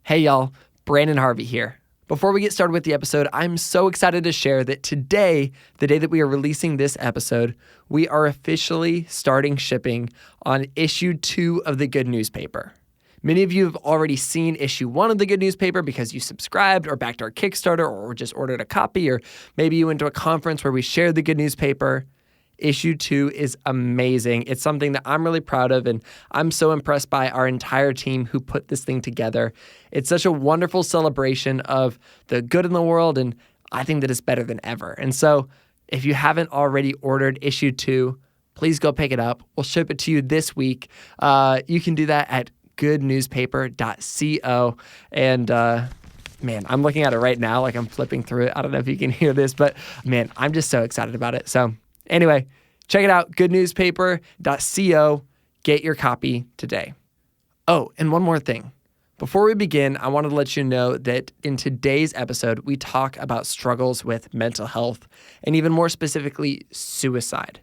Hey y'all, Branden Harvey here. Before we get started with the episode, I'm so excited to share that today, the day that we are releasing this episode, we are officially starting shipping on issue 2 of the Good Newspaper. Many of you have already seen issue 1 of the Good Newspaper because you subscribed or backed our Kickstarter or just ordered a copy, or maybe you went to a conference where we shared the Good Newspaper. Issue 2 is amazing. It's something that I'm really proud of, and I'm so impressed by our entire team who put this thing together. It's such a wonderful celebration of the good in the world, and I think that it's better than ever. And so if you haven't already ordered issue 2, please go pick it up. We'll ship it to you this week. You can do that at goodnewspaper.co. And man, I'm looking at it right now, like I'm flipping through it. I don't know if you can hear this, but man, I'm just so excited about it. So anyway, check it out, goodnewspaper.co. Get your copy today. Oh, and one more thing. Before we begin, I wanted to let you know that in today's episode, we talk about struggles with mental health and even more specifically, suicide.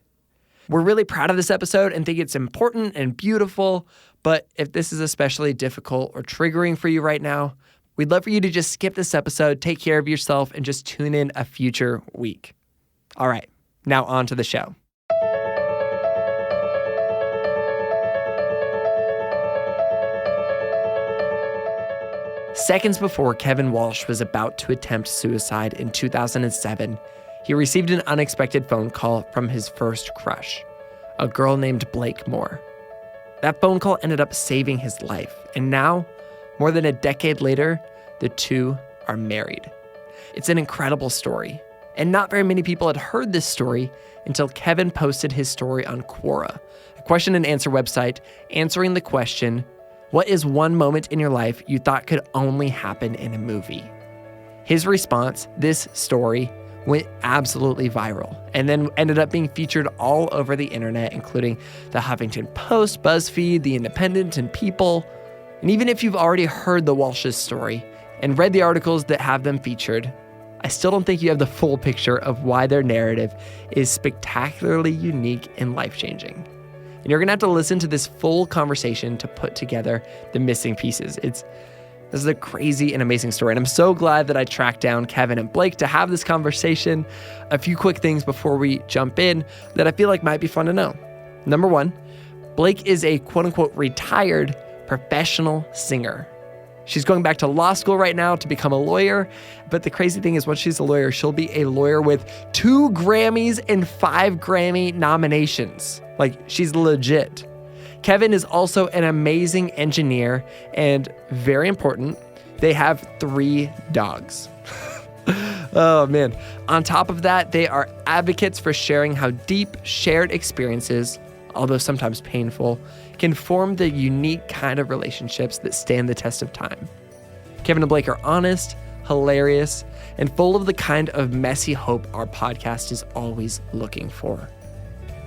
We're really proud of this episode and think it's important and beautiful, but if this is especially difficult or triggering for you right now, we'd love for you to just skip this episode, take care of yourself, and just tune in a future week. All right. Now on to the show. Seconds before Kevin Walsh was about to attempt suicide in 2007, he received an unexpected phone call from his first crush, a girl named Blake Moore. That phone call ended up saving his life, and now, more than a decade later, the two are married. It's an incredible story. And not very many people had heard this story until Kevin posted his story on Quora, a question and answer website answering the question, what is one moment in your life you thought could only happen in a movie? His response, this story, went absolutely viral and then ended up being featured all over the internet, including the Huffington Post, Buzzfeed, The Independent, and People. And even if you've already heard the Walsh's story and read the articles that have them featured, I still don't think you have the full picture of why their narrative is spectacularly unique and life-changing. And you're going to have to listen to this full conversation to put together the missing pieces. This is a crazy and amazing story, and I'm so glad that I tracked down Kevin and Blake to have this conversation. A few quick things before we jump in that I feel like might be fun to know. Number 1, Blake is a quote-unquote retired professional singer. She's going back to law school right now to become a lawyer. But the crazy thing is, once she's a lawyer, she'll be a lawyer with 2 Grammys and 5 Grammy nominations. Like, she's legit. Kevin is also an amazing engineer, and very important, they have 3 dogs. Oh, man. On top of that, they are advocates for sharing how deep shared experiences, although sometimes painful, can form the unique kind of relationships that stand the test of time. Kevin and Blake are honest, hilarious, and full of the kind of messy hope our podcast is always looking for.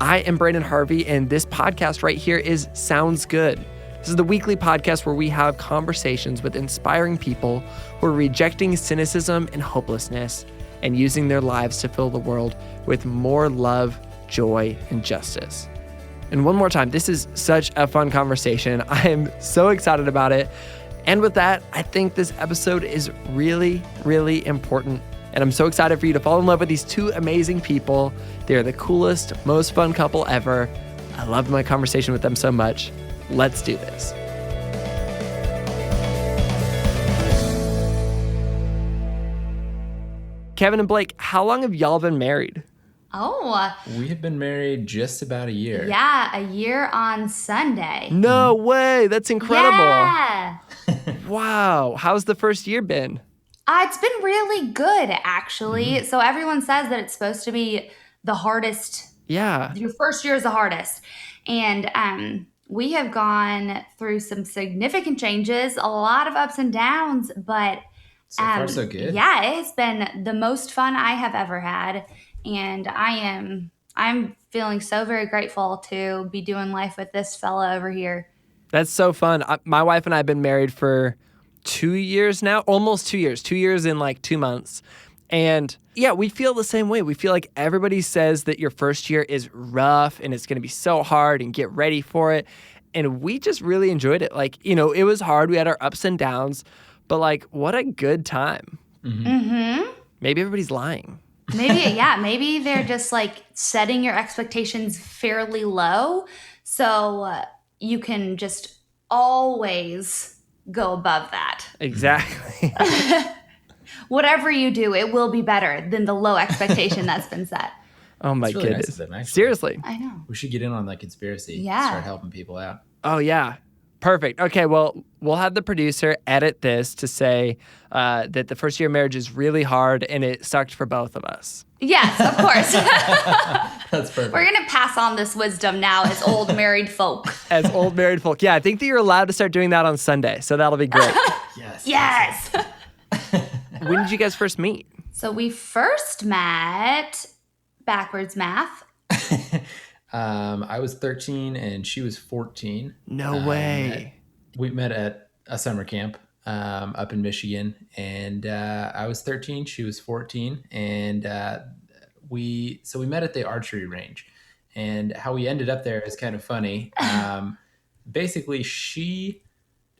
I am Branden Harvey, and this podcast right here is Sounds Good. This is the weekly podcast where we have conversations with inspiring people who are rejecting cynicism and hopelessness and using their lives to fill the world with more love, joy, and justice. And one more time, this is such a fun conversation. I am so excited about it. And with that, I think this episode is really, really important. And I'm so excited for you to fall in love with these 2 amazing people. They're the coolest, most fun couple ever. I loved my conversation with them so much. Let's do this. Kevin and Blake, how long have y'all been married? Oh. We have been married just about a year. Yeah, a year on Sunday. No way. That's incredible. Yeah. Wow. How's the first year been? It's been really good, actually. Mm-hmm. So everyone says that it's supposed to be the hardest. Yeah. Your first year is the hardest. And we have gone through some significant changes, a lot of ups and downs, but so far so good. Yeah, it has been the most fun I have ever had. And I'm feeling so very grateful to be doing life with this fella over here. That's so fun. My wife and I have been married for 2 years now, almost 2 years, 2 years in like 2 months. And yeah, we feel the same way. We feel like everybody says that your first year is rough and it's going to be so hard and get ready for it. And we just really enjoyed it. Like, it was hard. We had our ups and downs, But like, what a good time. Mm-hmm. Maybe everybody's lying. Maybe they're just like setting your expectations fairly low so you can just always go above that. Exactly. Whatever you do, it will be better than the low expectation that's been set. Oh my It's really nice goodness. of them, actually. Seriously. I know. We should get in on that conspiracy. Yeah. Start helping people out. Oh, yeah. Perfect. Okay, well, we'll have the producer edit this to say that the first year of marriage is really hard and it sucked for both of us. Yes, of course. That's perfect. We're going to pass on this wisdom now as old married folk. As old married folk. Yeah, I think that you're allowed to start doing that on Sunday, so that'll be great. Yes. When did you guys first meet? So we first met backwards math. I was 13 and she was 14. No way. We met at a summer camp up in Michigan, and I was 13, she was 14, and we met at the archery range. And how we ended up there is kind of funny. Basically, she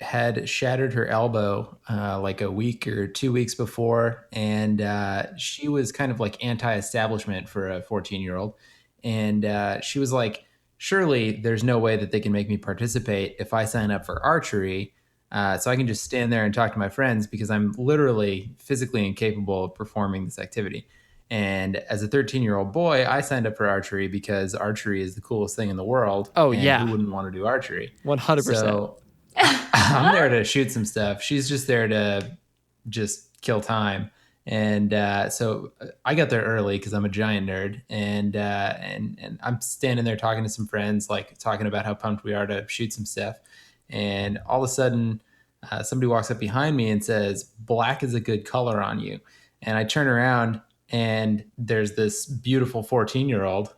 had shattered her elbow like a week or 2 weeks before, and she was kind of like anti-establishment for a 14-year-old. And she was like, surely there's no way that they can make me participate if I sign up for archery. So I can just stand there and talk to my friends because I'm literally physically incapable of performing this activity. And as a 13-year-old boy, I signed up for archery because archery is the coolest thing in the world. Oh, and yeah. who wouldn't want to do archery? 100%. So I'm there to shoot some stuff. She's just there to just kill time. And so I got there early because I'm a giant nerd, and I'm standing there talking to some friends, like talking about how pumped we are to shoot some stuff. And all of a sudden, somebody walks up behind me and says, "Black is a good color on you." And I turn around, and there's this beautiful 14-year-old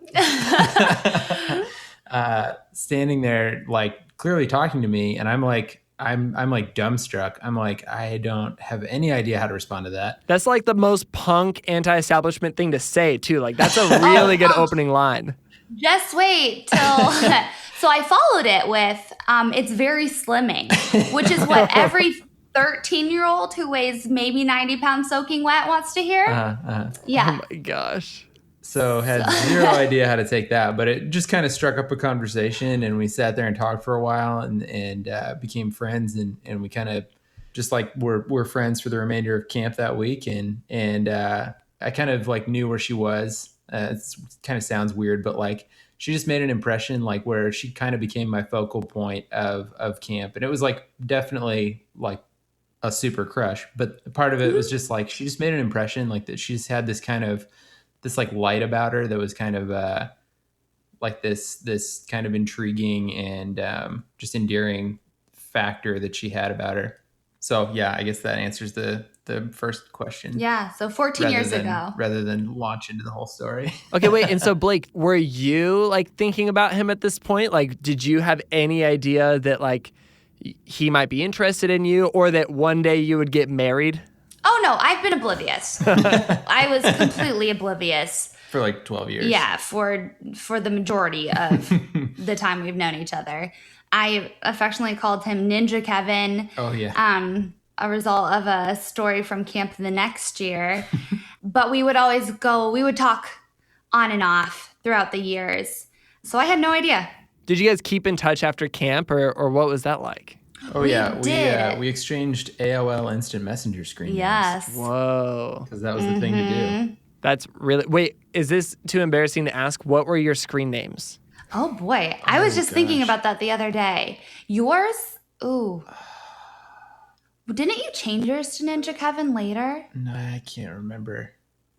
standing there, like clearly talking to me, and I'm like dumbstruck. I'm like, I don't have any idea how to respond to that. That's like the most punk anti-establishment thing to say, too. Like, that's a really good opening line. Just wait till... So I followed it with, it's very slimming, which is what every 13-year-old who weighs maybe 90 pounds soaking wet wants to hear. Yeah. Oh, my gosh. So had zero idea how to take that, but it just kind of struck up a conversation, and we sat there and talked for a while, and became friends, and we kind of just like we're friends for the remainder of camp that week, and I kind of like knew where she was. It kind of sounds weird, but like she just made an impression, like where she kind of became my focal point of camp, and it was like definitely like a super crush, but part of it was just like she just made an impression, like that she just had this kind of this like light about her that was kind of like this kind of intriguing and just endearing factor that she had about her. So yeah, I guess that answers the first question. Yeah, so 14 years ago. Rather than launch into the whole story. Okay, wait. And so, Blake, were you like thinking about him at this point? Like, did you have any idea that like he might be interested in you, or that one day you would get married? Oh, no, I've been oblivious. I was completely oblivious. For like 12 years. Yeah, for the majority of the time we've known each other. I affectionately called him Ninja Kevin. Oh, yeah. A result of a story from camp the next year. But we would talk on and off throughout the years. So I had no idea. Did you guys keep in touch after camp, or what was that like? Oh, yeah. We exchanged AOL Instant Messenger screen names. Yes. Whoa. Because that was the thing to do. That's really... Wait, is this too embarrassing to ask? What were your screen names? Oh, boy. I was just thinking about that the other day. Yours? Ooh. Didn't you change yours to Ninja Kevin later? No, I can't remember.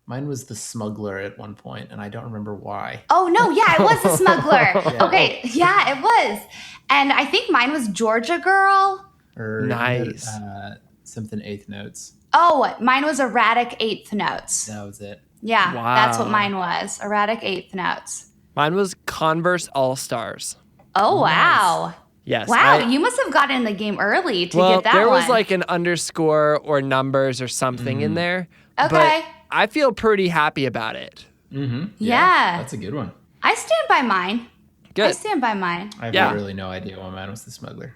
Mine was the Smuggler at one point, and I don't remember why. Oh, no. Yeah, it was the Smuggler. Yeah. Okay. Yeah, it was. And I think mine was Georgia Girl. Or nice. Something Eighth Notes. Oh, mine was Erratic Eighth Notes. That was it. Yeah, Wow. That's what mine was. Erratic Eighth Notes. Mine was Converse All-Stars. Oh, wow. Yes. Wow, you must have gotten in the game early to get that one. There was like an underscore or numbers or something in there. Okay. But I feel pretty happy about it. Mm-hmm. Yeah. That's a good one. I stand by mine. Good. I stand by mine. I have literally no idea why mine was the Smuggler.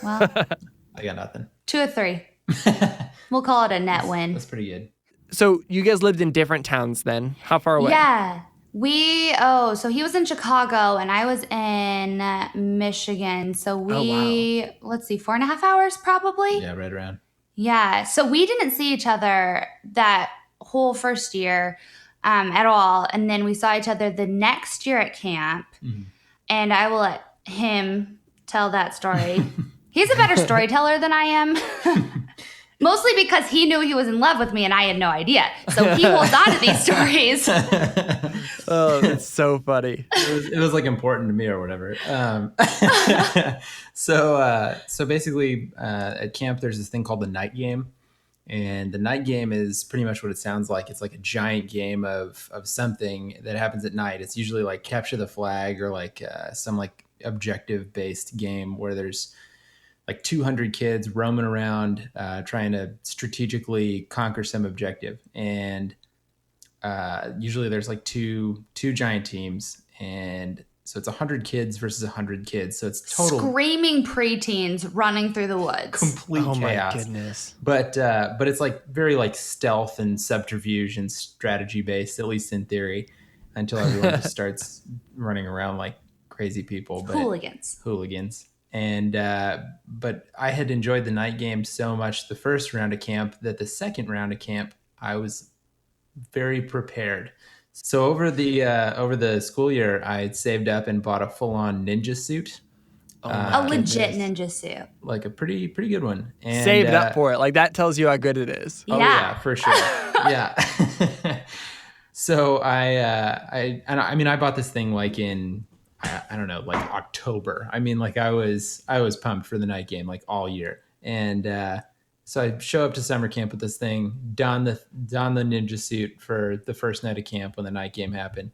Well, I got nothing. 2 of 3. We'll call it a net win. That's pretty good. So you guys lived in different towns then. How far away? Yeah. So he was in Chicago and I was in Michigan. So let's see, 4.5 hours probably. Yeah, right around. Yeah. So we didn't see each other that whole first year at all. And then we saw each other the next year at camp. Mm-hmm. And I will let him tell that story. He's a better storyteller than I am. Mostly because he knew he was in love with me and I had no idea. So he holds on to these stories. Oh, that's so funny. It was like important to me or whatever. So basically at camp, there's this thing called the night game. And the night game is pretty much what it sounds like. It's like a giant game of something that happens at night. It's usually like capture the flag or like some like objective based game where there's like 200 kids roaming around trying to strategically conquer some objective. And usually there's like two giant teams. And so it's 100 kids versus 100 kids. So it's total screaming preteens running through the woods. Complete chaos. My goodness. But it's like very like stealth and subterfuge and strategy based, at least in theory, until everyone just starts running around like crazy people. But hooligans. And but I had enjoyed the night game so much the first round of camp that the second round of camp I was very prepared. So over the school year, I had saved up and bought a full-on ninja suit. A legit ninja suit. Like a pretty good one. And, saved up for it. Like that tells you how good it is. Oh yeah, for sure. Yeah. So I bought this thing like in I don't know, like October. I mean, like I was pumped for the night game like all year. And so I show up to summer camp with this thing, don the ninja suit for the first night of camp when the night game happened.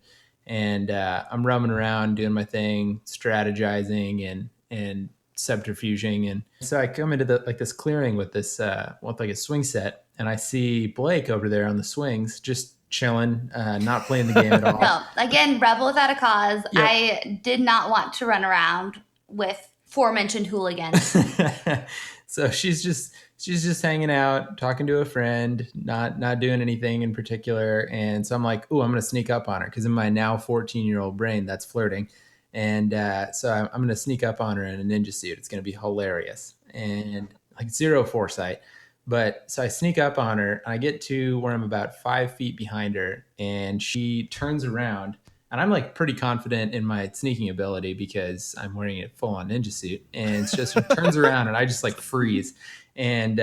And I'm roaming around doing my thing, strategizing and subterfuging. And so I come into this clearing with this with like a swing set, and I see Blake over there on the swings just chilling, not playing the game at all. No, again, rebel without a cause. Yep. I did not want to run around with aforementioned hooligans. So she's just hanging out, talking to a friend, not doing anything in particular. And so I'm like, ooh, I'm going to sneak up on her. Because in my now 14-year-old brain, that's flirting. And so I'm going to sneak up on her in a ninja suit. It's going to be hilarious. And like zero foresight. But so I sneak up on her. And I get to where I'm about 5 feet behind her. And she turns around. And I'm like pretty confident in my sneaking ability because I'm wearing a full-on ninja suit. And it's just turns around and I just like freeze. And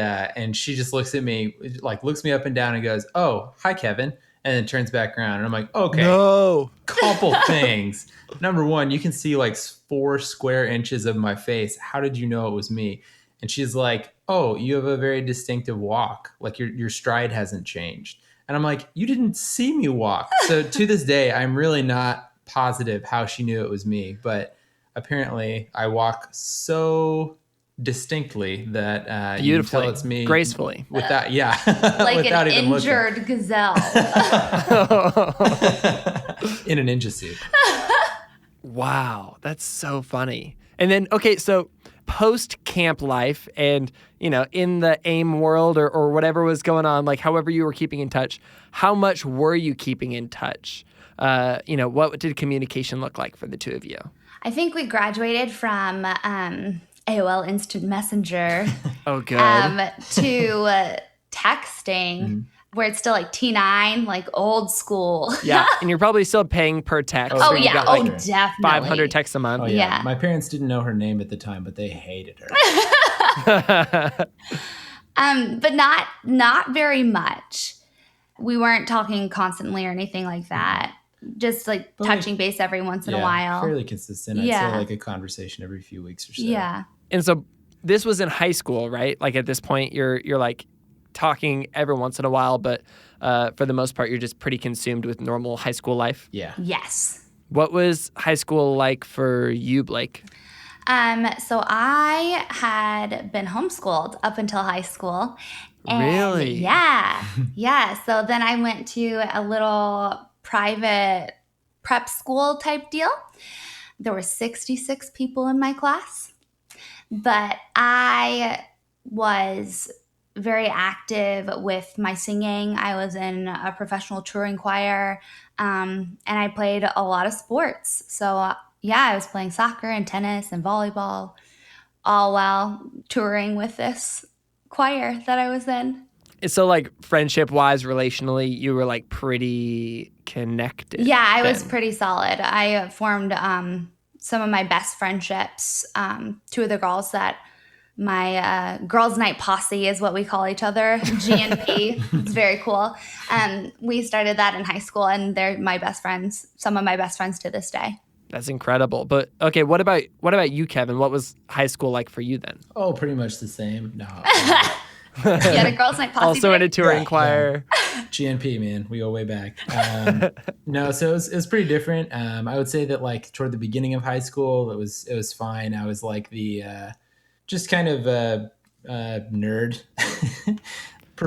she just looks at me, like looks me up and down and goes, "Oh, hi, Kevin." And then turns back around and I'm like, okay, no. Couple things. Number one, you can see like 4 square inches of my face. How did you know it was me? And she's like, "Oh, you have a very distinctive walk. Like your stride hasn't changed." And I'm like, "You didn't see me walk." So to this day, I'm really not positive how she knew it was me. But apparently I walk so distinctly that beautifully, you can tell it's me gracefully. Without, yeah. Like without an even injured looking. Gazelle. In a ninja suit. Wow, that's so funny. And then, okay, so post-camp life and, you know, in the AIM world or whatever was going on, like however you were keeping in touch, how much were you keeping in touch? You know, what did communication look like for the two of you? I think we graduated from AOL Instant Messenger oh, good. To texting, where it's still like T9, like old school. Yeah, and you're probably still paying per text. Oh, so yeah. got, like, definitely. 500 texts a month. Oh, yeah. Yeah. My parents didn't know her name at the time, but they hated her. But not very much. We weren't talking constantly or anything like that. Just like touching base every once in a while. Fairly consistent. I'd say like a conversation every few weeks or so. Yeah. And so this was in high school, right? Like at this point, you're like talking every once in a while, but for the most part, you're just pretty consumed with normal high school life. Yeah. Yes. What was high school like for you, Blake? So I had been homeschooled up until high school. And really? Yeah. Yeah. So then I went to a little private prep school type deal. There were 66 people in my class, but I was very active with my singing. I was in a professional touring choir, and I played a lot of sports. So, yeah, I was playing soccer and tennis and volleyball, all while touring with this choir that I was in. So like friendship wise, relationally, you were like pretty connected. Yeah, I then. was pretty solid. I formed some of my best friendships. Two of the girls that my girls' night posse is what we call each other, GNP. It's very cool. We started that in high school, and they're my best friends. Some of my best friends to this day. That's incredible. But okay, what about you, Kevin? What was high school like for you then? Oh, pretty much the same. No. You had a girls' night posse. Also in a touring choir. Yeah. GNP, man, we go way back. No, so it was pretty different. I would say that like toward the beginning of high school, it was fine. I was like the just kind of nerd.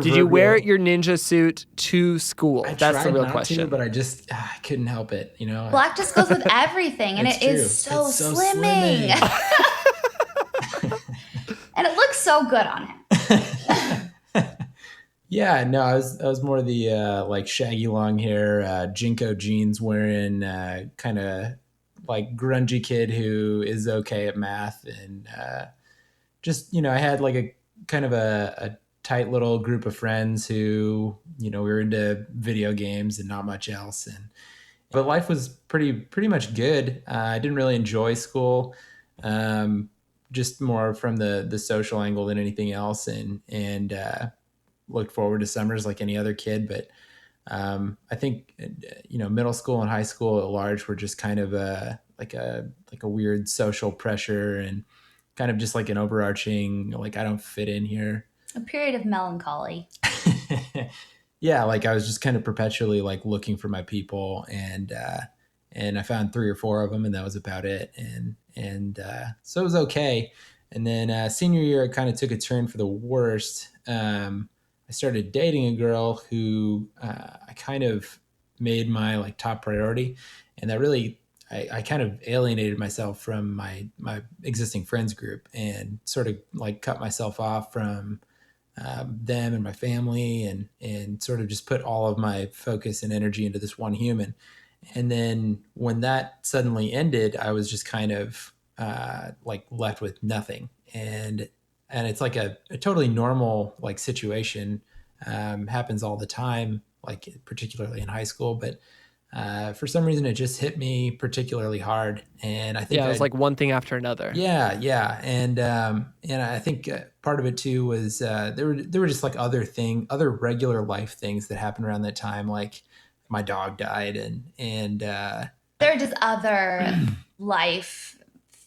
Did you wear your ninja suit to school? That's the real question. But I couldn't help it. You know, black just goes with everything, and it is so slimming. And it looks so good on him. Yeah, no, I was more the like shaggy long hair, Jinko jeans wearing, kind of like grungy kid who is okay at math, and just I had like a kind of a tight little group of friends who we were into video games and not much else, but life was pretty much good. I didn't really enjoy school. Just more from the social angle than anything else, and looked forward to summers like any other kid. But I think middle school and high school at large were just kind of like a weird social pressure, and kind of just like an overarching like I don't fit in here. A period of melancholy. Yeah, like I was just kind of perpetually like looking for my people, and I found 3 or 4 of them, and that was about it. And so it was okay. And then senior year, it kind of took a turn for the worst. I started dating a girl who I kind of made my like top priority, and that really I kind of alienated myself from my existing friends group, and sort of like cut myself off from them and my family, and sort of just put all of my focus and energy into this one human. And then when that suddenly ended, I was just kind of like left with nothing. And it's like a totally normal like situation, happens all the time, like particularly in high school. But for some reason, it just hit me particularly hard. And I think it was like one thing after another. Yeah. And I think part of it too was there were just like other regular life things that happened around that time, like my dog died, and there are just other life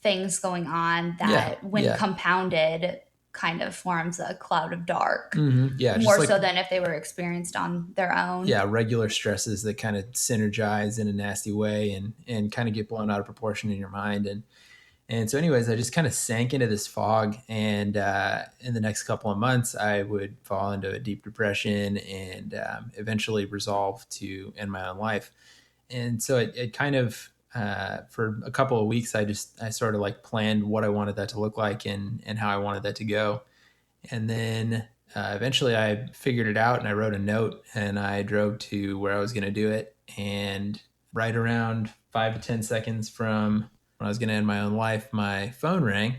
things going on that when compounded kind of forms a cloud of dark. Mm-hmm. Yeah, more so than if they were experienced on their own. Yeah, regular stresses that kind of synergize in a nasty way, and kind of get blown out of proportion in your mind. And so anyways, I just kind of sank into this fog, and in the next couple of months, I would fall into a deep depression, and eventually resolve to end my own life. And so it kind of, for a couple of weeks, I sort of like planned what I wanted that to look like, and how I wanted that to go. And then eventually I figured it out, and I wrote a note, and I drove to where I was going to do it. And right around 5 to 10 seconds from when I was going to end my own life, my phone rang.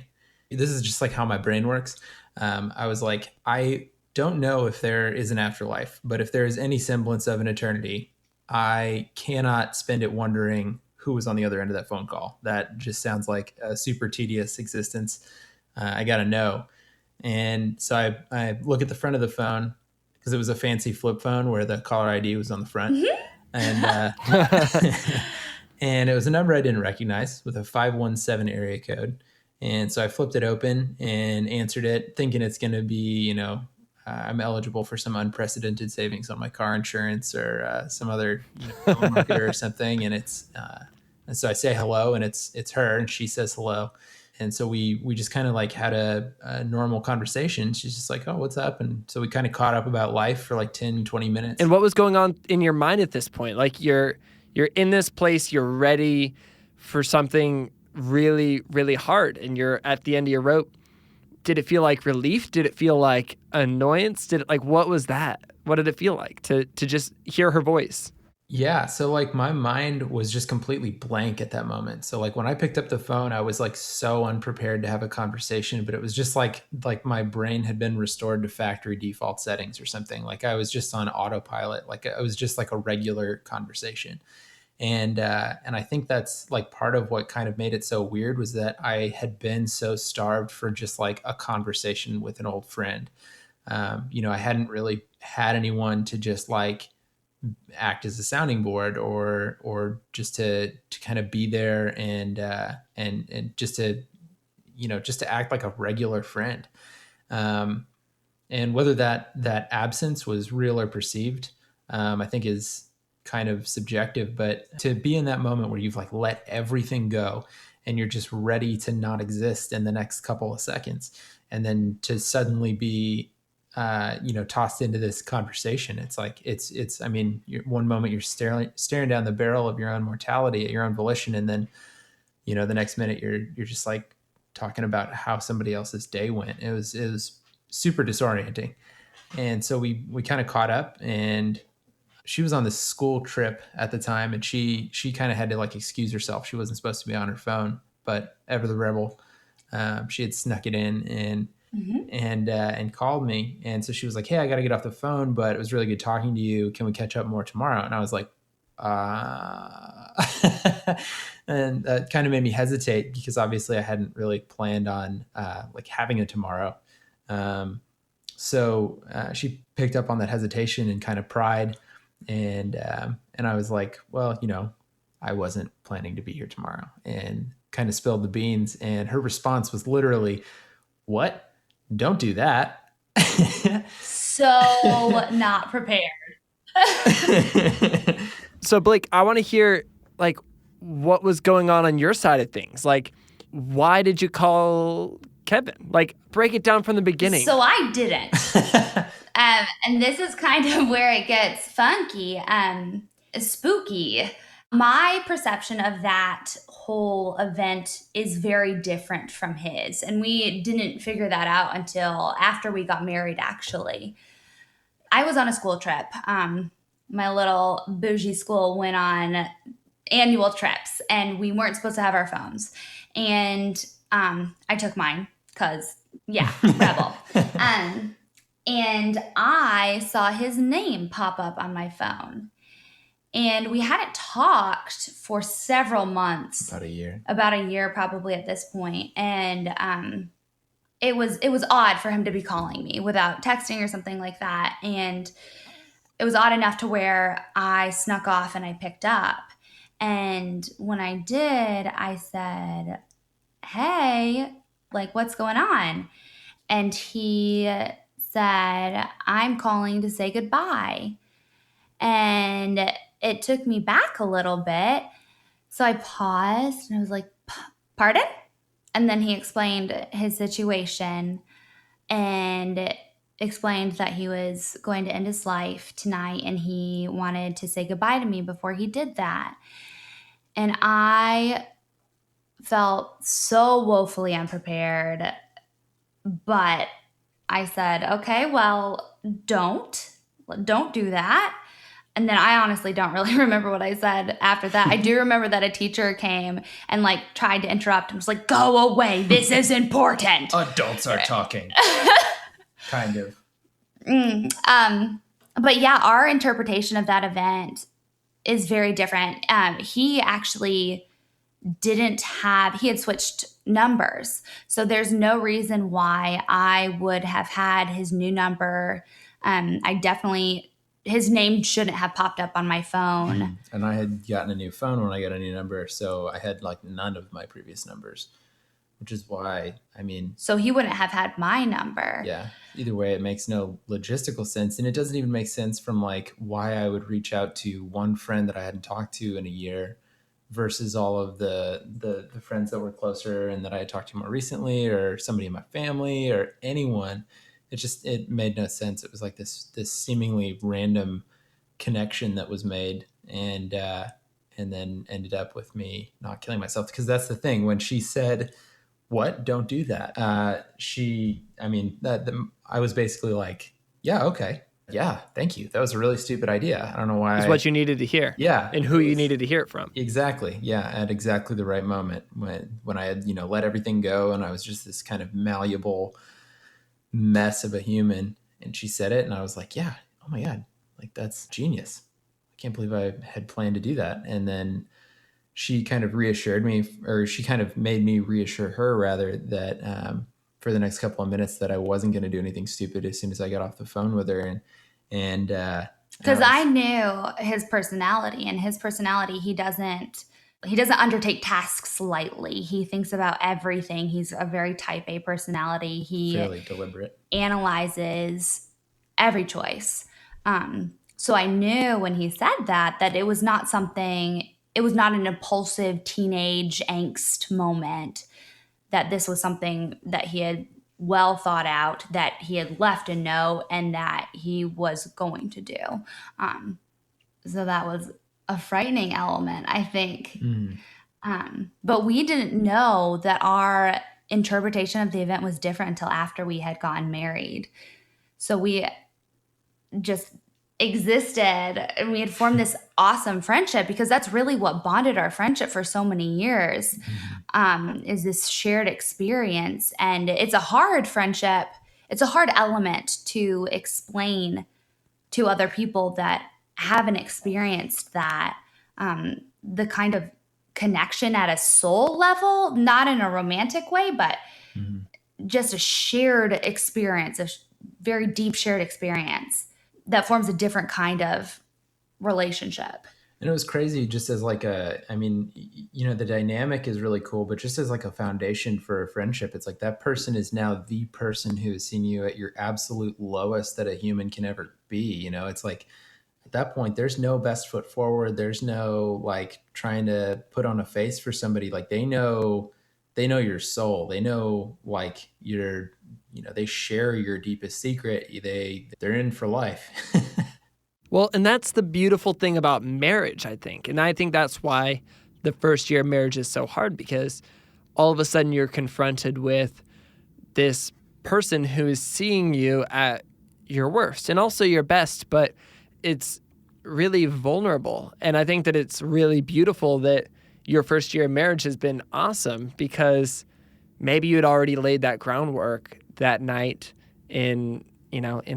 This is just like how my brain works. I was like, I don't know if there is an afterlife, but if there is any semblance of an eternity, I cannot spend it wondering who was on the other end of that phone call. That just sounds like a super tedious existence. I got to know. And so I look at the front of the phone, because it was a fancy flip phone where the caller ID was on the front. Mm-hmm. And and it was a number I didn't recognize, with a 517 area code. And so I flipped it open and answered it, thinking it's going to be, I'm eligible for some unprecedented savings on my car insurance, or some other phone marketer or something. And and so I say hello, and it's her, and she says hello. And so we just kind of like had a normal conversation. She's just like, oh, what's up? And so we kind of caught up about life for like 10, 20 minutes. And what was going on in your mind at this point? Like you're in this place, you're ready for something really, really hard, and you're at the end of your rope. Did it feel like relief? Did it feel like annoyance? What was that? What did it feel like to just hear her voice? Yeah. So like my mind was just completely blank at that moment. So like when I picked up the phone, I was like so unprepared to have a conversation, but it was just like my brain had been restored to factory default settings or something. Like I was just on autopilot. Like it was just like a regular conversation. And I think that's like part of what kind of made it so weird was that I had been so starved for just like a conversation with an old friend. I hadn't really had anyone to just like act as a sounding board or just to kind of be there and just to just to act like a regular friend. And whether that absence was real or perceived, I think is kind of subjective. But to be in that moment where you've like let everything go and you're just ready to not exist in the next couple of seconds, and then to suddenly be tossed into this conversation. It's like, I mean, one moment you're staring down the barrel of your own mortality at your own volition. And then, the next minute you're just like talking about how somebody else's day went. It was super disorienting. And so we kind of caught up, and she was on this school trip at the time, and she kind of had to like excuse herself. She wasn't supposed to be on her phone, but ever the rebel, she had snuck it in and called me. And so she was like, "Hey, I got to get off the phone, but it was really good talking to you. Can we catch up more tomorrow?" And I was like, and that kind of made me hesitate because obviously I hadn't really planned on like having a tomorrow. So she picked up on that hesitation and kind of pride. And I was like, well, I wasn't planning to be here tomorrow, and kind of spilled the beans. And her response was literally, "What? Don't do that." So not prepared. So Blake, I want to hear like what was going on your side of things. Like, why did you call Kevin? Like, break it down from the beginning. So I didn't. And this is kind of where it gets funky, spooky. My perception of that whole event is very different from his. And we didn't figure that out until after we got married, actually. I was on a school trip. My little bougie school went on annual trips, and we weren't supposed to have our phones. And I took mine because, rebel. And I saw his name pop up on my phone. And we hadn't talked for several months. About a year Probably at this point. And it was odd for him to be calling me without texting or something like that. And it was odd enough to where I snuck off and I picked up. And when I did, I said, "Hey, like, what's going on?" And he said, "I'm calling to say goodbye." And it took me back a little bit. So I paused and I was like, "Pardon?" And then he explained his situation and explained that he was going to end his life tonight and he wanted to say goodbye to me before he did that. And I felt so woefully unprepared, but I said, "Okay, well, don't do that." And then I honestly don't really remember what I said after that. I do remember that a teacher came and like tried to interrupt and was like, "Go away, this is important." Adults are talking. Kind of. But yeah, our interpretation of that event is very different. He actually he had switched numbers. So there's no reason why I would have had his new number. His name shouldn't have popped up on my phone. And I had gotten a new phone when I got a new number. So I had like none of my previous numbers, which is why, So he wouldn't have had my number. Yeah. Either way, it makes no logistical sense. And it doesn't even make sense from like why I would reach out to one friend that I hadn't talked to in a year versus all of the friends that were closer and that I had talked to more recently, or somebody in my family or anyone. It made no sense. It was like this seemingly random connection that was made, and then ended up with me not killing myself. Because that's the thing. When she said, what? Don't do that. I was basically like, yeah, okay. Yeah, thank you. That was a really stupid idea. I don't know why. It's what you needed to hear. Yeah. And who you needed to hear it from. Exactly. Yeah. At exactly the right moment when I had, let everything go and I was just this kind of malleable mess of a human. And she said it and I was like, yeah, oh my God, like that's genius. I can't believe I had planned to do that. And then she kind of reassured me, or she kind of made me reassure her rather, that for the next couple of minutes that I wasn't going to do anything stupid as soon as I got off the phone with her. And because I knew his personality, and his personality, he doesn't undertake tasks lightly. He thinks about everything. He's a very type A personality. He fairly deliberate, analyzes every choice. So I knew when he said that it was not something, it was not an impulsive teenage angst moment, that this was something that he had well thought out, that he had left a note, and that he was going to do. So that was a frightening element, I think. But we didn't know that our interpretation of the event was different until after we had gotten married. So we just existed and we had formed this awesome friendship, because that's really what bonded our friendship for so many years, is this shared experience. And it's a hard friendship. It's a hard element to explain to other people that haven't experienced that, the kind of connection at a soul level, not in a romantic way, but just a shared experience, a very deep shared experience that forms a different kind of relationship. And it was crazy, just as like the dynamic is really cool, but just as like a foundation for a friendship, it's like that person is now the person who has seen you at your absolute lowest that a human can ever be. It's like at that point, there's no best foot forward. There's no like trying to put on a face for somebody. Like they know your soul. They know like they share your deepest secret. They're in for life. Well, and that's the beautiful thing about marriage, I think. And I think that's why the first year of marriage is so hard, because all of a sudden you're confronted with this person who is seeing you at your worst and also your best, but it's really vulnerable. And I think that it's really beautiful that your first year of marriage has been awesome, because maybe you had already laid that groundwork that night in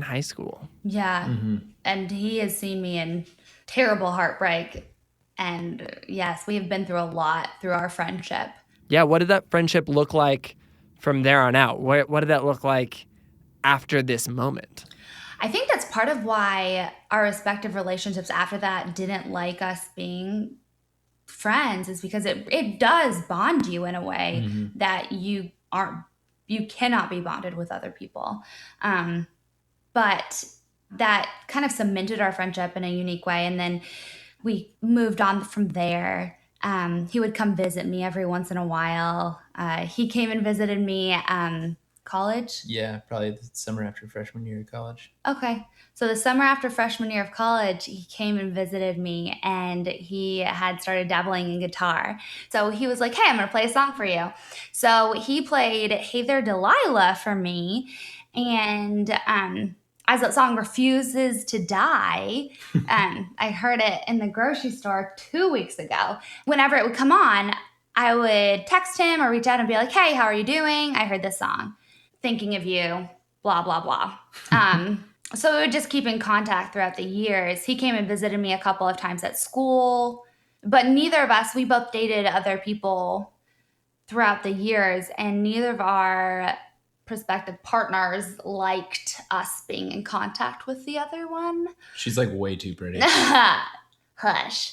high school. Yeah. Mm-hmm. And he has seen me in terrible heartbreak. And yes, we have been through a lot through our friendship. Yeah. What did that friendship look like from there on out? What did that look like after this moment? I think that's part of why our respective relationships after that didn't like us being friends, is because it does bond you in a way that you cannot be bonded with other people. But that kind of cemented our friendship in a unique way. And then we moved on from there. He would come visit me every once in a while. He came and visited me college. Yeah, probably the summer after freshman year of college. Okay. So the summer after freshman year of college, he came and visited me, and he had started dabbling in guitar. So he was like, hey, I'm going to play a song for you. So he played Hey There Delilah for me. And as that song Refuses to Die, I heard it in the grocery store 2 weeks ago. Whenever it would come on, I would text him or reach out and be like, hey, how are you doing? I heard this song. Thinking of you, blah, blah, blah. So we would just keep in contact throughout the years. He came and visited me a couple of times at school, but neither of us, we both dated other people throughout the years, and neither of our prospective partners liked us being in contact with the other one. She's like way too pretty. Hush.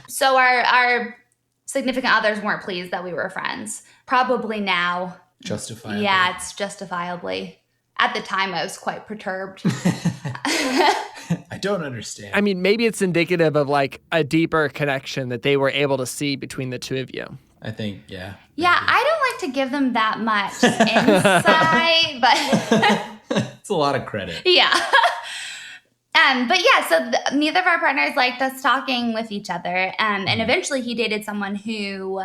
So our significant others weren't pleased that we were friends. Probably now. Justifiably. Yeah, it's justifiably. At the time, I was quite perturbed. I don't understand. I mean, maybe it's indicative of like a deeper connection that they were able to see between the two of you. I think, yeah. Yeah, maybe. I don't like to give them that much insight, but it's a lot of credit. Yeah. But yeah, so neither of our partners liked us talking with each other. And eventually he dated someone who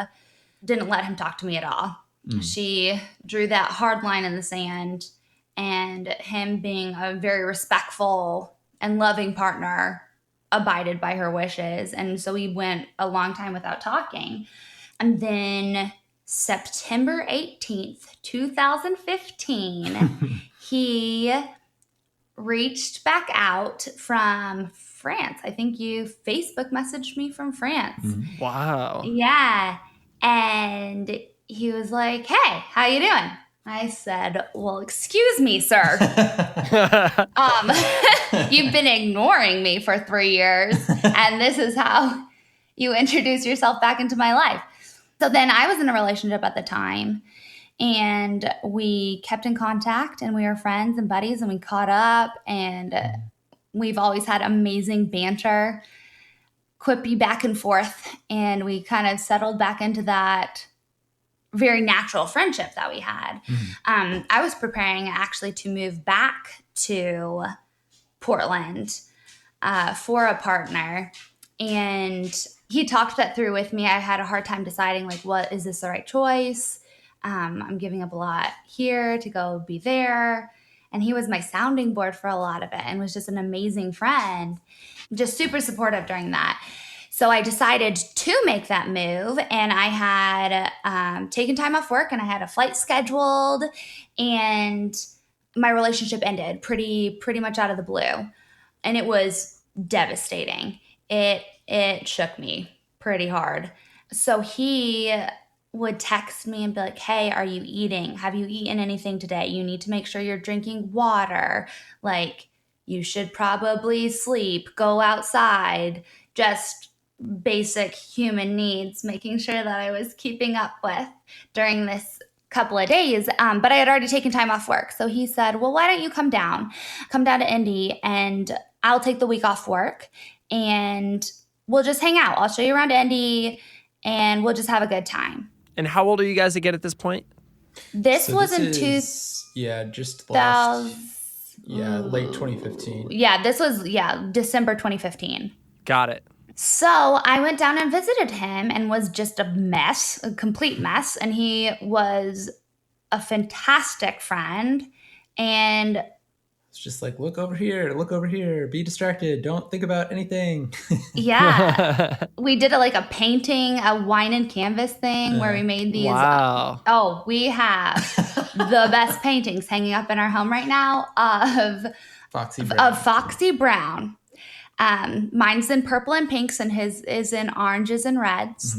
didn't let him talk to me at all. She drew that hard line in the sand, and him being a very respectful and loving partner abided by her wishes. And so we went a long time without talking. And then September 18th, 2015, he reached back out from France. I think you Facebook messaged me from France. Wow. Yeah. And he was like, "Hey, how you doing?" I said, "Well, excuse me, sir. You've been ignoring me for 3 years, and this is how you introduce yourself back into my life." So then I was in a relationship at the time, and we kept in contact, and we were friends and buddies, and we caught up, and we've always had amazing banter, quippy back and forth, and we kind of settled back into that very natural friendship that we had. I was preparing actually to move back to Portland for a partner, and he talked that through with me. I had a hard time deciding, like, what is this the right choice? I'm giving up a lot here to go be there. And he was my sounding board for a lot of it and was just an amazing friend, just super supportive during that. So I decided to make that move, and I had taken time off work, and I had a flight scheduled, and my relationship ended pretty much out of the blue, and it was devastating. It shook me pretty hard. So he would text me and be like, "Hey, are you eating? Have you eaten anything today? You need to make sure you're drinking water. Like, you should probably sleep, go outside." Just basic human needs, making sure that I was keeping up with during this couple of days. But I had already taken time off work. So he said, "Well, why don't you come down to Indy, and I'll take the week off work, and we'll just hang out. I'll show you around Indy, and we'll just have a good time." And how old are you guys again at this point? This was in just last, late 2015. Yeah, this was December 2015. Got it. So I went down and visited him, and was just a mess, a complete mess. And he was a fantastic friend. And it's just like, look over here, be distracted, don't think about anything. yeah, we did a painting, a wine and canvas thing where we made these. Wow. We have the best paintings hanging up in our home right now of Foxy Brown. Mine's in purple and pinks, and his is in oranges and reds.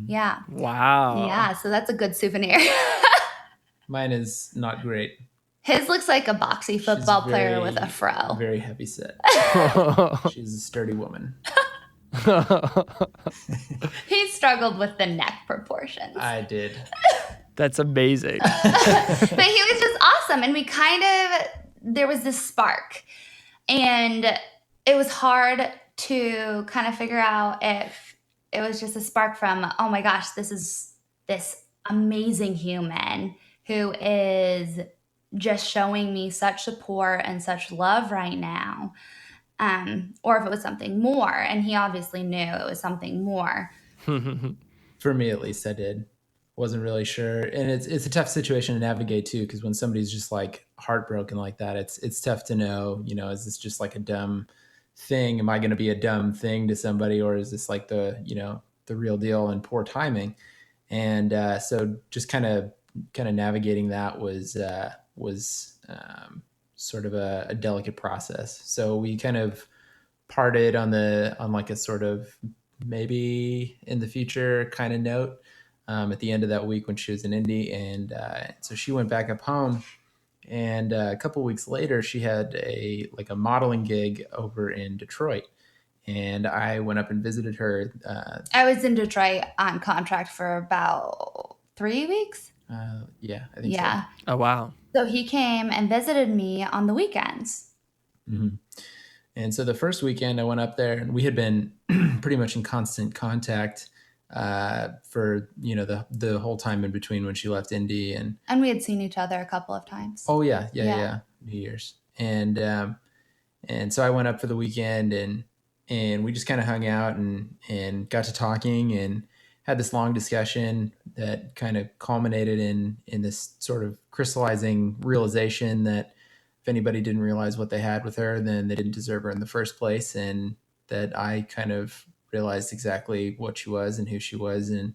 Yeah. Wow. Yeah, so that's a good souvenir. Mine is not great. His looks like a boxy football player with a fro. Very heavy set. She's a sturdy woman. He struggled with the neck proportions. I did. That's amazing. But he was just awesome. And there was this spark. And it was hard to kind of figure out if it was just a spark from, oh my gosh, this is this amazing human who is just showing me such support and such love right now. Or if it was something more. And he obviously knew it was something more. For me, at least, I did. Wasn't really sure. And it's a tough situation to navigate too, because when somebody's just like heartbroken like that, it's tough to know, is this just like a dumb thing? Am I going to be a dumb thing to somebody, or is this like the real deal and poor timing? And so just kind of navigating that was sort of a delicate process. So we kind of parted on like a sort of maybe in the future kind of note at the end of that week when she was in Indy. And so she went back up home, and a couple weeks later she had a modeling gig over in Detroit, and I went up and visited her. I was in Detroit on contract for about 3 weeks. Yeah, I think so. Oh, wow. So he came and visited me on the weekends. Mm-hmm. And so the first weekend I went up there, and we had been pretty much in constant contact for the whole time in between when she left Indy, and we had seen each other a couple of times. Oh yeah, New Year's, and so I went up for the weekend, and we just kind of hung out and got to talking, and had this long discussion that kind of culminated in this sort of crystallizing realization that if anybody didn't realize what they had with her, then they didn't deserve her in the first place. And that I kind of realized exactly what she was and who she was. And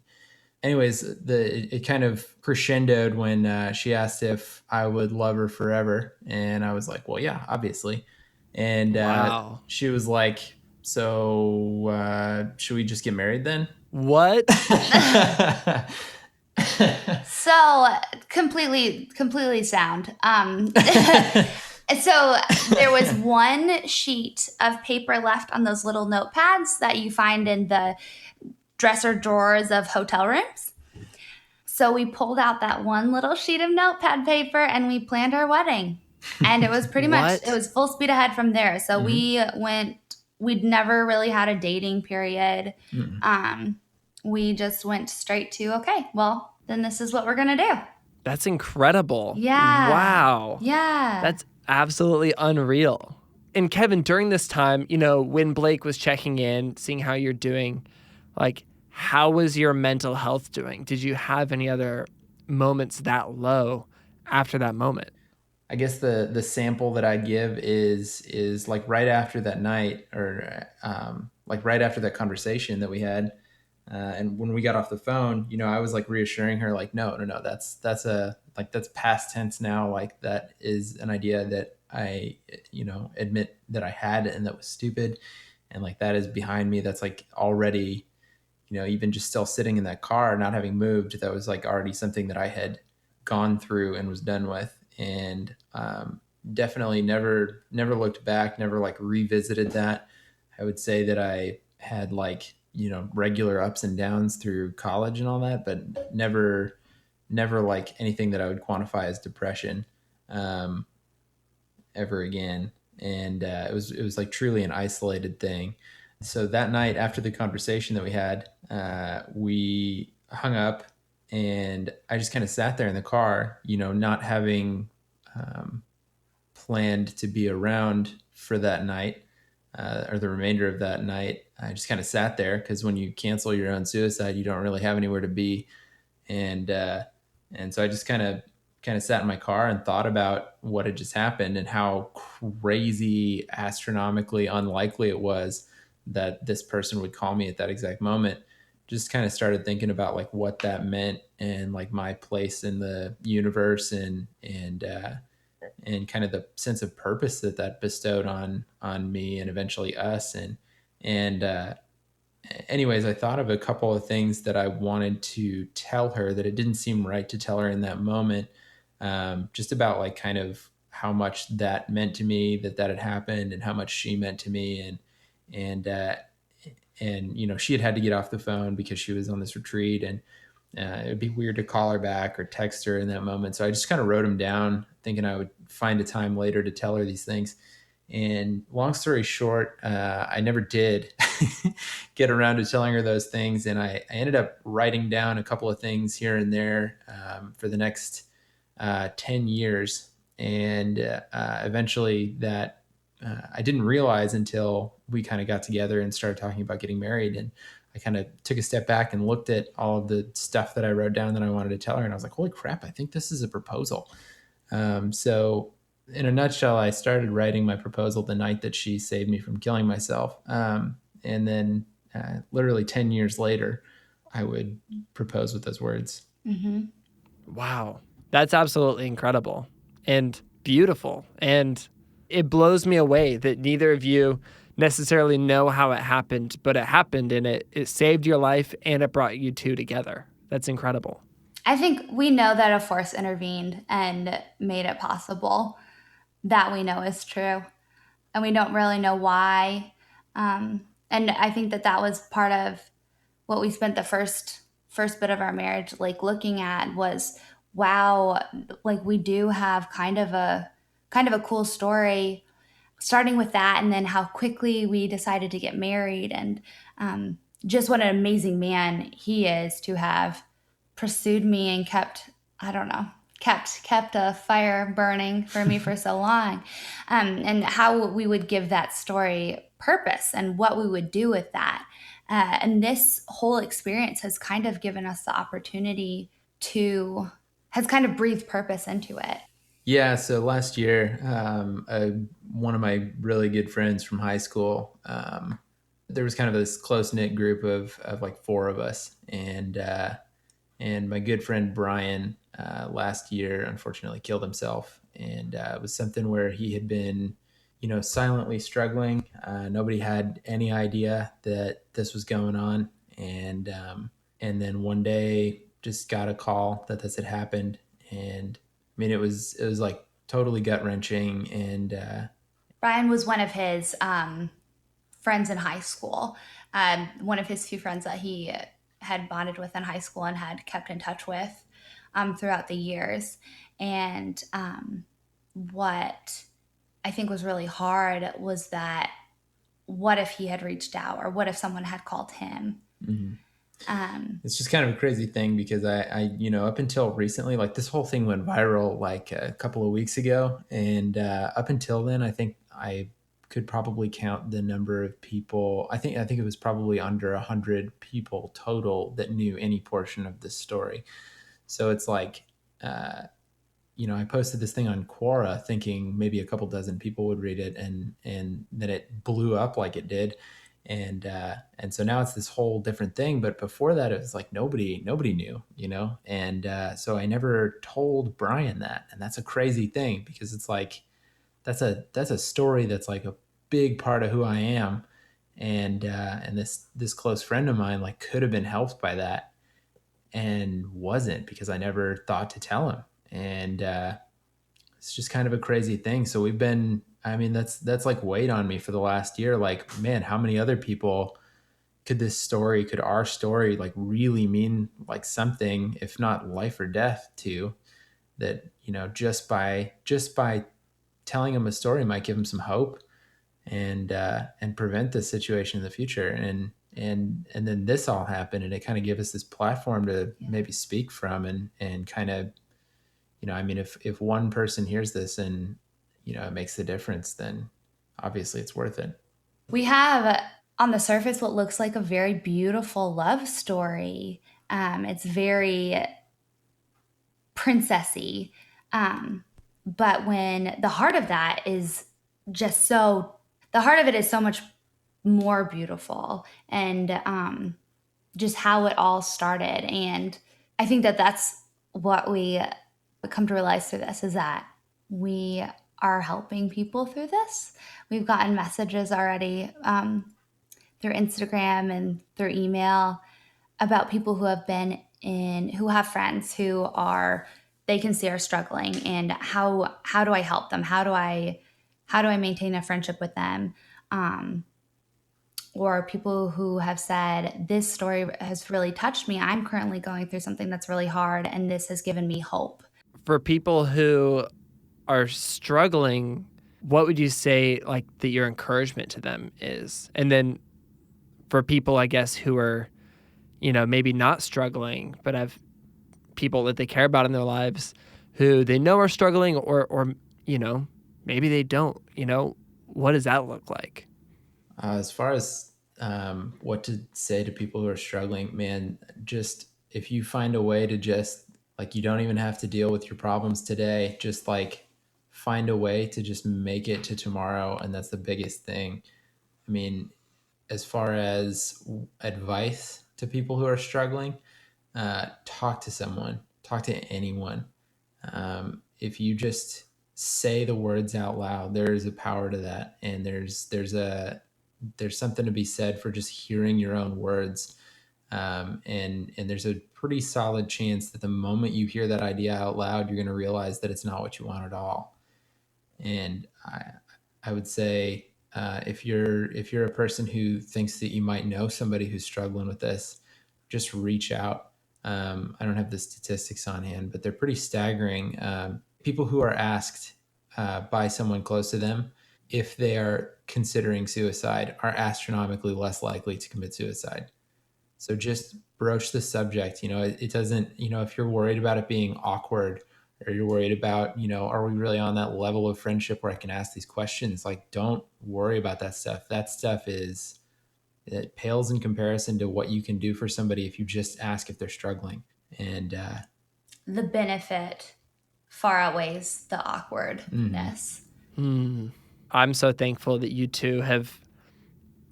anyways, it kind of crescendoed when she asked if I would love her forever. And I was like, well, yeah, obviously. And Wow. she was like, so should we just get married then? What? So completely sound. So there was one sheet of paper left on those little notepads that you find in the dresser drawers of hotel rooms. So we pulled out that one little sheet of notepad paper and we planned our wedding. And it was pretty much, it was full speed ahead from there. So we'd never really had a dating period. We just went straight to, okay, well, then this is what we're going to do. That's incredible. Yeah. Wow. Yeah. That's absolutely unreal. And Kevin, during this time, when Blake was checking in, seeing how you're doing, like, how was your mental health doing? Did you have any other moments that low after that moment? I guess the sample that I give is like right after that night, or like right after that conversation that we had. And when we got off the phone, I was like reassuring her, like, no, that's past tense now. Like, that is an idea that I, admit that I had and that was stupid. And like, that is behind me. That's like already, even just still sitting in that car, not having moved, that was like already something that I had gone through and was done with. And definitely never looked back, never like revisited that. I would say that I had like, regular ups and downs through college and all that, but never like anything that I would quantify as depression ever again. And it was like truly an isolated thing. So that night after the conversation that we had, we hung up and I just kind of sat there in the car, not having planned to be around for that night or the remainder of that night. I just kind of sat there because when you cancel your own suicide, you don't really have anywhere to be. And so I just kind of sat in my car and thought about what had just happened and how crazy, astronomically unlikely it was that this person would call me at that exact moment. Just kind of started thinking about like what that meant and like my place in the universe and kind of the sense of purpose that bestowed on me and eventually us. And anyways, I thought of a couple of things that I wanted to tell her that it didn't seem right to tell her in that moment. Just about like kind of how much that meant to me, that had happened, and how much she meant to me. And she had to get off the phone because she was on this retreat, and it would be weird to call her back or text her in that moment. So I just kind of wrote them down thinking I would find a time later to tell her these things. And long story short, I never did get around to telling her those things. And I ended up writing down a couple of things here and there for the next 10 years. And eventually that I didn't realize until we kind of got together and started talking about getting married. And I kind of took a step back and looked at all of the stuff that I wrote down that I wanted to tell her. And I was like, holy crap, I think this is a proposal. So in a nutshell, I started writing my proposal the night that she saved me from killing myself. And then literally 10 years later, I would propose with those words. Mm-hmm. Wow. That's absolutely incredible and beautiful. And it blows me away that neither of you necessarily know how it happened, but it happened and it saved your life and it brought you two together. That's incredible. I think we know that a force intervened and made it possible. That we know is true. And we don't really know why. And I think that was part of what we spent the first bit of our marriage like looking at was, wow, like we do have kind of a cool story, starting with that, and then how quickly we decided to get married, and just what an amazing man he is to have pursued me and kept, I don't know, kept a fire burning for me for so long, and how we would give that story purpose and what we would do with that. And this whole experience has kind of given us the opportunity to, has kind of breathed purpose into it. Yeah, so last year, one of my really good friends from high school, there was kind of this close knit group of like four of us, and my good friend Brian last year unfortunately killed himself, and it was something where he had been, silently struggling. Nobody had any idea that this was going on, and then one day just got a call that this had happened, and I mean, it was like totally gut wrenching, and Brian was one of his friends in high school, one of his few friends that he had bonded with in high school and had kept in touch with throughout the years. And what I think was really hard was that, what if he had reached out, or what if someone had called him? it's just kind of a crazy thing because up until recently, like this whole thing went viral like a couple of weeks ago, and up until then, I think I could probably count the number of people. I think it was probably under 100 people total that knew any portion of this story. So it's like, I posted this thing on Quora thinking maybe a couple dozen people would read it, and then it blew up like it did, and so now it's this whole different thing. But before that, it was like nobody knew, and so I never told Brian that, and that's a crazy thing because it's like that's a story that's like a big part of who I am, and this close friend of mine like could have been helped by that and wasn't because I never thought to tell him. And it's just kind of a crazy thing. So I mean, that's like weighed on me for the last year. Like, man, how many other people could our story like really mean like something, if not life or death to, that, just by telling them a story might give them some hope, and prevent this situation in the future. And then this all happened, and it kind of gave us this platform to maybe speak from, and kind of, I mean, if one person hears this and, it makes the difference, then obviously it's worth it. We have on the surface what looks like a very beautiful love story. It's very princessy. But when the heart of that is the heart of it is so much more beautiful, and just how it all started. And I think that that's what we come to realize through this, is that we are helping people through this. We've gotten messages already through Instagram and through email about people who who have friends they can see are struggling, and how do I help them? How do I maintain a friendship with them? Or people who have said, this story has really touched me. I'm currently going through something that's really hard, and this has given me hope. For people who are struggling, what would you say like that your encouragement to them is? And then for people, I guess, who are, maybe not struggling, but have people that they care about in their lives who they know are struggling, or maybe they don't, what does that look like? As far as what to say to people who are struggling, man, just if you find a way to just like, you don't even have to deal with your problems today, just like find a way to just make it to tomorrow. And that's the biggest thing. I mean, as far as advice to people who are struggling, talk to someone, talk to anyone. If you just say the words out loud, there is a power to that. And there's something to be said for just hearing your own words. And there's a pretty solid chance that the moment you hear that idea out loud, you're going to realize that it's not what you want at all. And I would say, if you're a person who thinks that you might know somebody who's struggling with this, just reach out. I don't have the statistics on hand, but they're pretty staggering. People who are asked by someone close to them if they are considering suicide are astronomically less likely to commit suicide. So just broach the subject. It doesn't, if you're worried about it being awkward or you're worried about, are we really on that level of friendship where I can ask these questions? Like, don't worry about that stuff. That stuff it pales in comparison to what you can do for somebody if you just ask if they're struggling. And the benefit far outweighs the awkwardness. I'm so thankful that you two have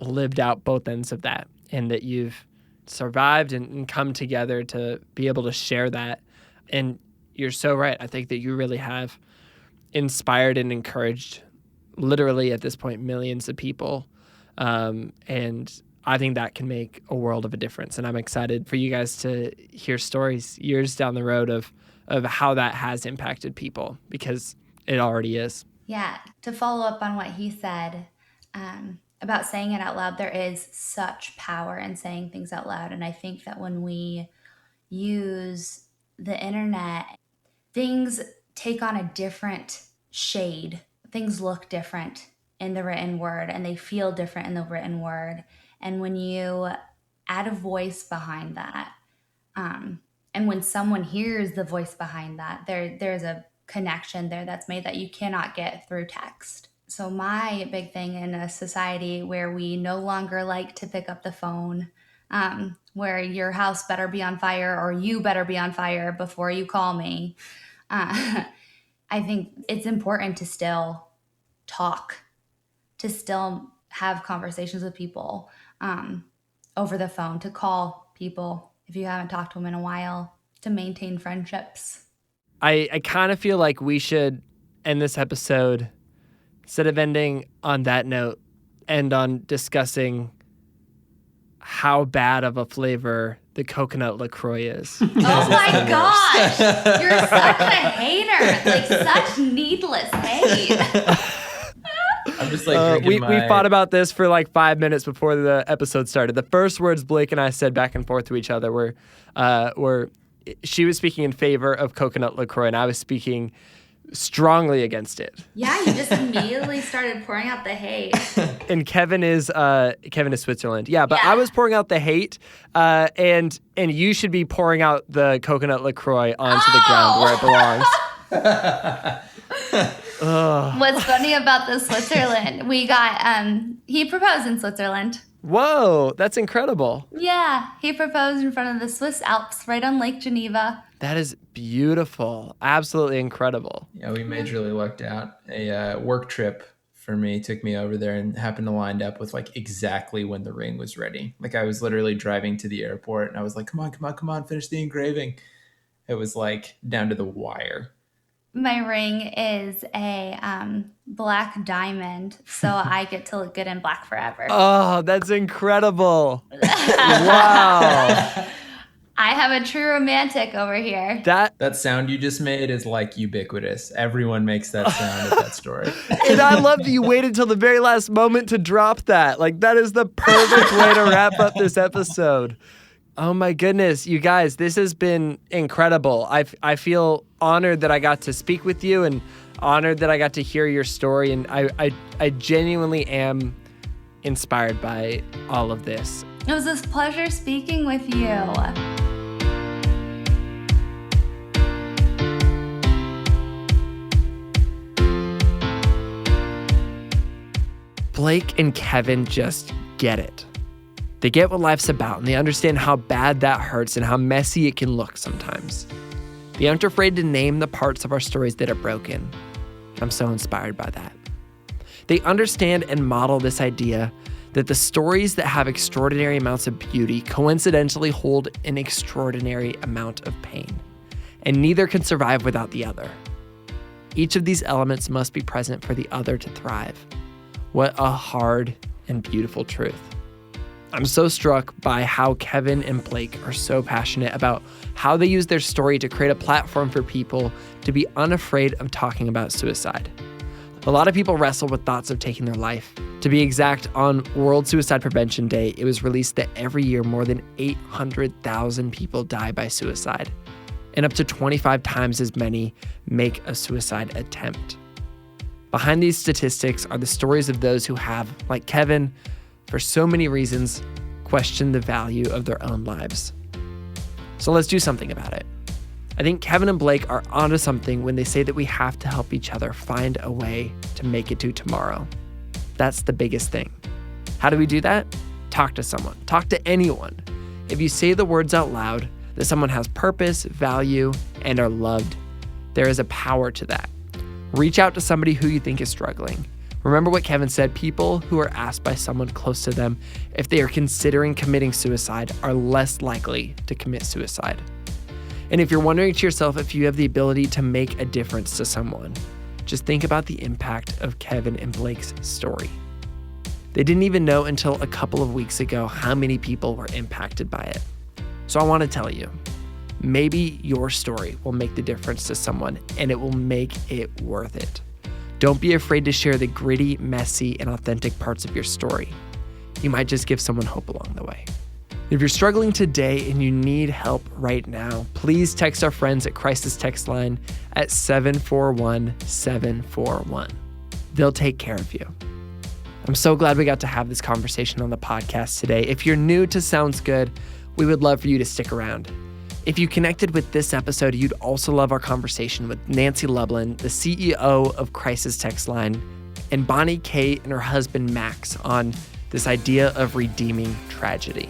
lived out both ends of that, and that you've survived and come together to be able to share that. And you're so right. I think that you really have inspired and encouraged, literally at this point, millions of people. And I think that can make a world of a difference. And I'm excited for you guys to hear stories years down the road of how that has impacted people, because it already is. Yeah. To follow up on what he said about saying it out loud, there is such power in saying things out loud. And I think that when we use the internet, things take on a different shade. Things look different in the written word, and they feel different in the written word. And when you add a voice behind that, and when someone hears the voice behind that, there's a connection there that's made that you cannot get through text. So my big thing in a society where we no longer like to pick up the phone, where your house better be on fire or you better be on fire before you call me, I think it's important to still talk, to still have conversations with people over the phone, to call people if you haven't talked to them in a while, to maintain friendships. I kind of feel like we should end this episode, instead of ending on that note, end on discussing how bad of a flavor the coconut LaCroix is. Oh my gosh! You're such a hater! Like, such needless hate. I'm just like we fought about this for like 5 minutes before the episode started. The first words Blake and I said back and forth to each other were she was speaking in favor of coconut LaCroix, and I was speaking strongly against it. Yeah, you just immediately started pouring out the hate. And Kevin is Switzerland. Yeah, but Yeah. I was pouring out the hate, and you should be pouring out the coconut LaCroix onto the ground where it belongs. What's funny about the Switzerland, we got, he proposed in Switzerland. Whoa, that's incredible. Yeah, he proposed in front of the Swiss Alps, right on Lake Geneva. That is beautiful. Absolutely incredible. Yeah, we majorly lucked out. A work trip for me took me over there and happened to line up with like exactly when the ring was ready. Like, I was literally driving to the airport and I was like, come on, finish the engraving. It was like down to the wire. My ring is a black diamond, so I get to look good in black forever. Oh, that's incredible. Wow. I have a true romantic over here. That sound you just made is like ubiquitous. Everyone makes that sound at that story. And I love that you waited till the very last moment to drop that. Like, that is the perfect way to wrap up this episode. Oh my goodness, you guys, this has been incredible. I feel honored that I got to speak with you, and honored that I got to hear your story. And I genuinely am inspired by all of this. It was a pleasure speaking with you. Blake and Kevin just get it. They get what life's about, and they understand how bad that hurts and how messy it can look sometimes. They aren't afraid to name the parts of our stories that are broken. I'm so inspired by that. They understand and model this idea that the stories that have extraordinary amounts of beauty coincidentally hold an extraordinary amount of pain, and neither can survive without the other. Each of these elements must be present for the other to thrive. What a hard and beautiful truth. I'm so struck by how Kevin and Blake are so passionate about how they use their story to create a platform for people to be unafraid of talking about suicide. A lot of people wrestle with thoughts of taking their life. To be exact, on World Suicide Prevention Day, it was released that every year more than 800,000 people die by suicide, and up to 25 times as many make a suicide attempt. Behind these statistics are the stories of those who have, like Kevin, for so many reasons, questioned the value of their own lives. So let's do something about it. I think Kevin and Blake are onto something when they say that we have to help each other find a way to make it to tomorrow. That's the biggest thing. How do we do that? Talk to someone. Talk to anyone. If you say the words out loud that someone has purpose, value, and are loved, there is a power to that. Reach out to somebody who you think is struggling. Remember what Kevin said, people who are asked by someone close to them if they are considering committing suicide are less likely to commit suicide. And if you're wondering to yourself if you have the ability to make a difference to someone, just think about the impact of Kevin and Blake's story. They didn't even know until a couple of weeks ago how many people were impacted by it. So I want to tell you, maybe your story will make the difference to someone and it will make it worth it. Don't be afraid to share the gritty, messy, and authentic parts of your story. You might just give someone hope along the way. If you're struggling today and you need help right now, please text our friends at Crisis Text Line at 741-741. They'll take care of you. I'm so glad we got to have this conversation on the podcast today. If you're new to Sounds Good, we would love for you to stick around. If you connected with this episode, you'd also love our conversation with Nancy Lublin, the CEO of Crisis Text Line, and Bonnie Kate and her husband Max on this idea of redeeming tragedy.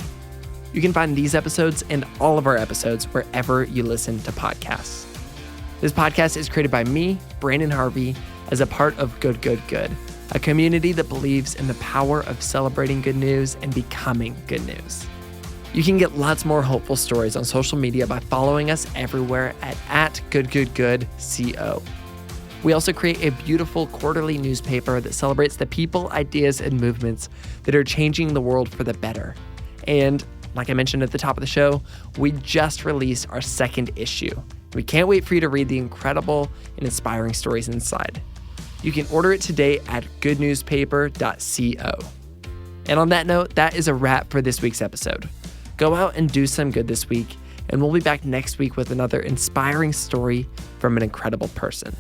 You can find these episodes and all of our episodes wherever you listen to podcasts. This podcast is created by me, Branden Harvey, as a part of Good, Good, Good, a community that believes in the power of celebrating good news and becoming good news. You can get lots more hopeful stories on social media by following us everywhere at GoodGoodGoodCO. We also create a beautiful quarterly newspaper that celebrates the people, ideas, and movements that are changing the world for the better. And like I mentioned at the top of the show, we just released our second issue. We can't wait for you to read the incredible and inspiring stories inside. You can order it today at goodnewspaper.co. And on that note, that is a wrap for this week's episode. Go out and do some good this week, and we'll be back next week with another inspiring story from an incredible person.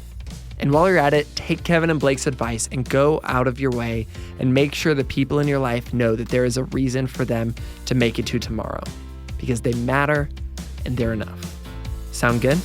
And while you're at it, take Kevin and Blake's advice and go out of your way and make sure the people in your life know that there is a reason for them to make it to tomorrow, because they matter and they're enough. Sound good?